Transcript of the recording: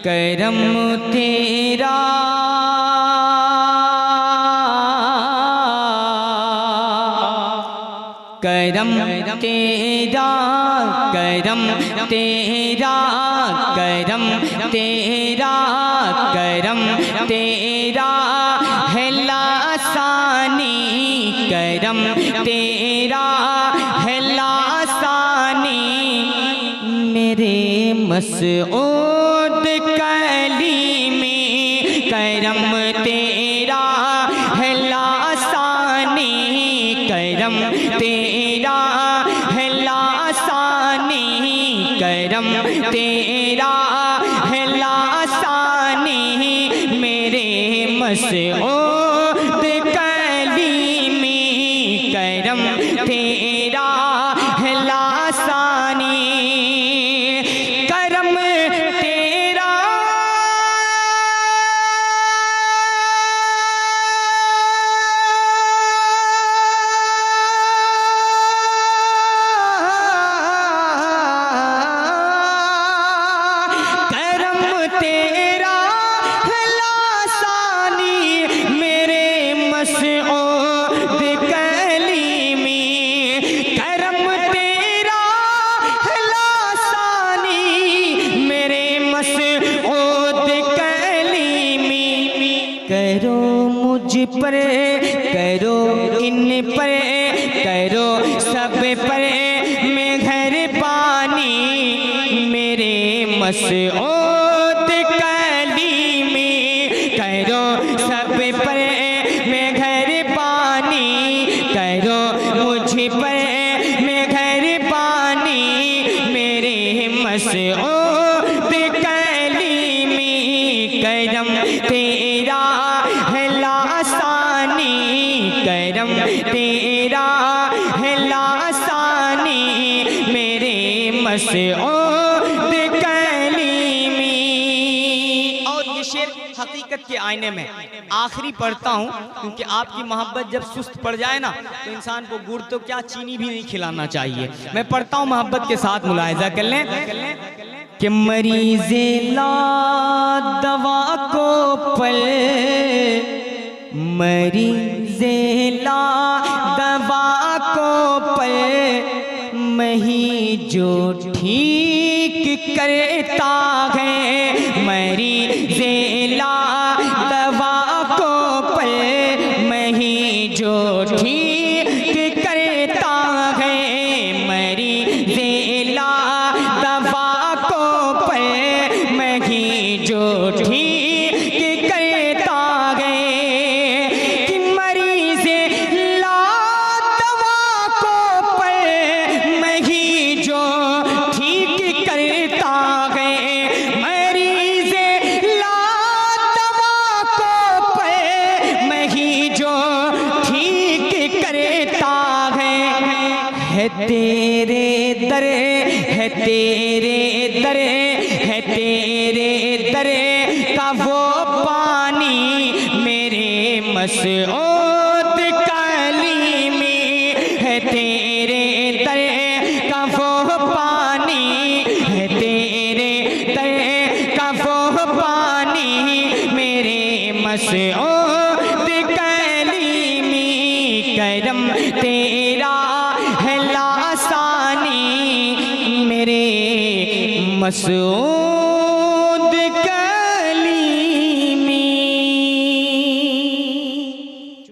करम तेरा करम तेरा करम तेरा करम तेरा करम तेरा है लासानी करम तेरा है लासानी मेरे मसऊद कलीमी करम तेरा है लासानी करम तेरा है लासानी करम तेरा है लासानी मेरे मसऊद कलीमी करम तेरा है लासानी करम तेरा करो मुझ पर करो इन पर करो सब पर मेहरबानी मेरे मसऊद कलीमी करो सब पर मेहरबानी करो मुझ पर मेहरबानी मेरे मसऊद कलीमी करम तेरा है लासानी करम तेरा है लासानी मेरे मसऊद कलीमी। और ये शेर हकीकत के आईने में आखिरी पढ़ता हूँ क्योंकि आपकी मोहब्बत जब सुस्त पड़ जाए ना तो इंसान को गुड़ तो क्या चीनी भी नहीं खिलाना चाहिए। मैं पढ़ता हूँ मोहब्बत के साथ, मुलाहिजा कर लें कि मरीज़े ला दवा को पल मरीज़े ला दवा को पल मही जो ठीक करता है मरीज़े ला दवा को पल मही जो ठीक करता है मरीज़े ला दवा को पल मही जो ठीक करता है कि मरीज़े ला दवा को पल मही जो ठीक करता है मरीज़े ला दवा को पल मही जो ठीक करता है तेरे दर है तेरे दर है तेरे दर का वो पानी मेरे मसऊद कलीमी है तेरे दर का वो पानी है तेरे दर का वो पानी मेरे मसऊद कलीमी करम तेरा है लासानी मेरे मसऊद